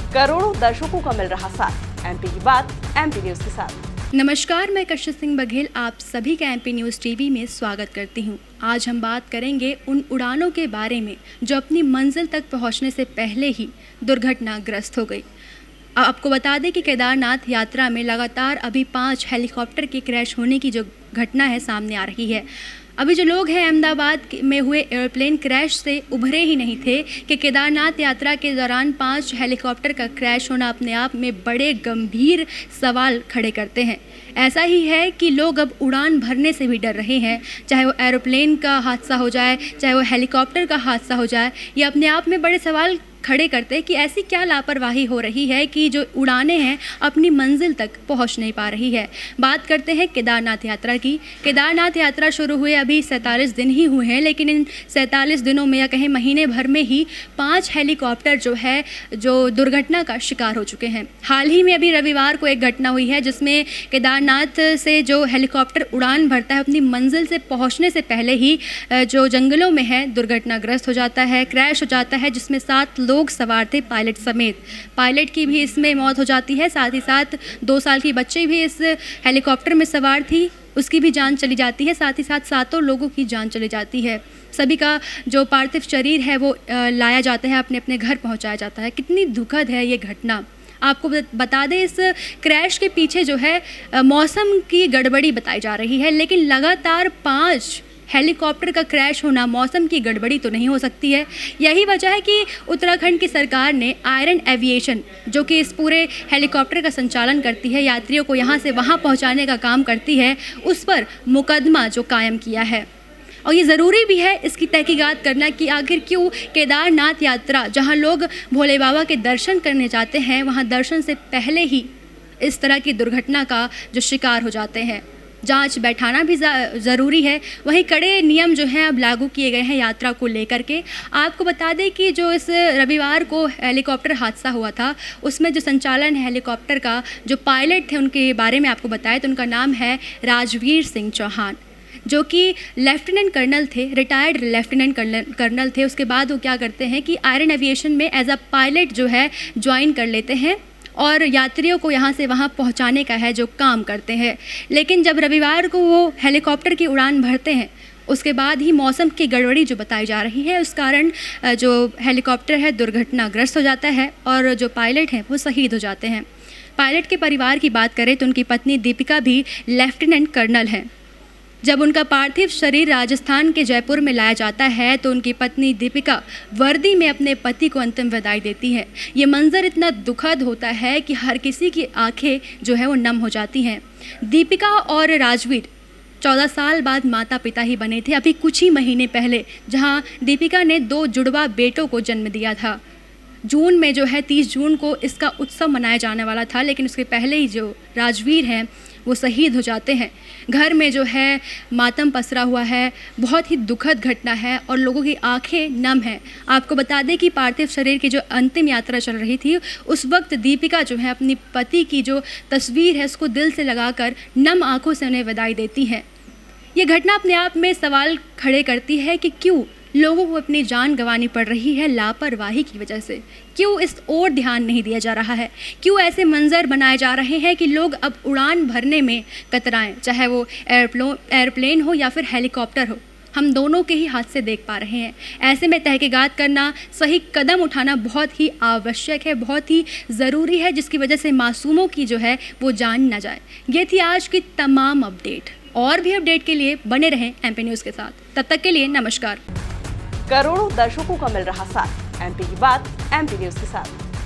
करोड़ों दर्शकों का मिल रहा साथ। एमपी की बात एमपी न्यूज के साथ। नमस्कार, मैं कशिश सिंह बघेल आप सभी का एमपी न्यूज़ टीवी में स्वागत करती हूं। आज हम बात करेंगे उन उड़ानों के बारे में जो अपनी मंजिल तक पहुंचने से पहले ही दुर्घटनाग्रस्त हो गई। आपको बता दें कि केदारनाथ यात्रा में लगातार अभी 5 हेलीकॉप्टर के क्रैश होने की जो घटना है सामने आ रही है। अभी जो लोग हैं अहमदाबाद में हुए एयरप्लेन क्रैश से उभरे ही नहीं थे कि केदारनाथ यात्रा के दौरान 5 हेलीकॉप्टर का क्रैश होना अपने आप में बड़े गंभीर सवाल खड़े करते हैं। ऐसा ही है कि लोग अब उड़ान भरने से भी डर रहे हैं, चाहे वो एरोप्लेन का हादसा हो जाए, चाहे वो हेलीकॉप्टर का हादसा हो जाए। ये अपने आप में बड़े सवाल खड़े करते हैं कि ऐसी क्या लापरवाही हो रही है कि जो उड़ानें हैं अपनी मंजिल तक पहुंच नहीं पा रही है। बात करते हैं केदारनाथ यात्रा की। केदारनाथ यात्रा शुरू हुए अभी 47 दिन ही हुए हैं, लेकिन इन 47 दिनों में या कहें महीने भर में ही 5 हेलीकॉप्टर जो दुर्घटना का शिकार हो चुके हैं। हाल ही में अभी रविवार को एक घटना हुई है जिसमें केदारनाथ से जो हेलीकॉप्टर उड़ान भरता है अपनी मंजिल से पहुँचने से पहले ही जो जंगलों में है दुर्घटनाग्रस्त हो जाता है, क्रैश हो जाता है, जिसमें 7 लोग सवार थे पायलट समेत। पायलट की भी इसमें मौत हो जाती है, साथ ही साथ 2 साल की बच्ची भी इस हेलीकॉप्टर में सवार थी, उसकी भी जान चली जाती है, साथ ही साथ 7 लोगों की जान चली जाती है। सभी का जो पार्थिव शरीर है वो लाया जाता है, अपने अपने घर पहुंचाया जाता है। कितनी दुखद है ये घटना। आपको बता दें इस क्रैश के पीछे जो है मौसम की गड़बड़ी बताई जा रही है, लेकिन लगातार 5 हेलीकॉप्टर का क्रैश होना मौसम की गड़बड़ी तो नहीं हो सकती है। यही वजह है कि उत्तराखंड की सरकार ने आयरन एविएशन, जो कि इस पूरे हेलीकॉप्टर का संचालन करती है, यात्रियों को यहाँ से वहाँ पहुँचाने का काम करती है, उस पर मुकदमा जो कायम किया है। और ये ज़रूरी भी है इसकी तहकीकात करना कि आखिर क्यों केदारनाथ यात्रा, जहाँ लोग भोले बाबा के दर्शन करने जाते हैं, वहाँ दर्शन से पहले ही इस तरह की दुर्घटना का जो शिकार हो जाते हैं। जांच बैठाना भी ज़रूरी है। वहीं कड़े नियम जो हैं अब लागू किए गए हैं यात्रा को लेकर के। आपको बता दें कि जो इस रविवार को हेलीकॉप्टर हादसा हुआ था उसमें जो संचालन हेलीकॉप्टर का जो पायलट थे उनके बारे में आपको बताया तो उनका नाम है राजवीर सिंह चौहान, जो कि लेफ्टिनेंट कर्नल थे, रिटायर्ड लेफ्टिनेंट कर्नल थे। उसके बाद वो क्या करते हैं कि आयरन एविएशन में एज अ पायलट जो है ज्वाइन कर लेते हैं और यात्रियों को यहाँ से वहाँ पहुँचाने का है जो काम करते हैं। लेकिन जब रविवार को वो हेलीकॉप्टर की उड़ान भरते हैं उसके बाद ही मौसम की गड़बड़ी जो बताई जा रही है उस कारण जो हेलीकॉप्टर है दुर्घटनाग्रस्त हो जाता है और जो पायलट हैं वो शहीद हो जाते हैं। पायलट के परिवार की बात करें तो उनकी पत्नी दीपिका भी लेफ्टिनेंट कर्नल हैं। जब उनका पार्थिव शरीर राजस्थान के जयपुर में लाया जाता है तो उनकी पत्नी दीपिका वर्दी में अपने पति को अंतिम विदाई देती है। ये मंजर इतना दुखद होता है कि हर किसी की आंखें जो है वो नम हो जाती हैं। दीपिका और राजवीर 14 साल बाद माता पिता ही बने थे अभी कुछ ही महीने पहले, जहां दीपिका ने 2 जुड़वा बेटों को जन्म दिया था। जून में जो है 30 जून को इसका उत्सव मनाया जाने वाला था, लेकिन उसके पहले ही जो राजवीर हैं वो शहीद हो जाते हैं। घर में जो है मातम पसरा हुआ है, बहुत ही दुखद घटना है और लोगों की आंखें नम हैं। आपको बता दें कि पार्थिव शरीर की जो अंतिम यात्रा चल रही थी उस वक्त दीपिका जो है अपनी पति की जो तस्वीर है उसको दिल से लगाकर नम आंखों से उन्हें विदाई देती हैं। ये घटना अपने आप में सवाल खड़े करती है कि क्यों लोगों को अपनी जान गंवानी पड़ रही है लापरवाही की वजह से। क्यों इस ओर ध्यान नहीं दिया जा रहा है? क्यों ऐसे मंजर बनाए जा रहे हैं कि लोग अब उड़ान भरने में कतराएं, चाहे वो एयरप्लेन हो या फिर हेलीकॉप्टर हो। हम दोनों के ही हादसे देख पा रहे हैं। ऐसे में तहकीकात करना, सही कदम उठाना बहुत ही आवश्यक है, बहुत ही ज़रूरी है, जिसकी वजह से मासूमों की जो है वो जान न जाए। ये थी आज की तमाम अपडेट। और भी अपडेट के लिए बने रहें एमपी न्यूज़ के साथ। तब तक के लिए नमस्कार। करोड़ों दर्शकों का मिल रहा साथ। एमपी की बात एमपी न्यूज के साथ।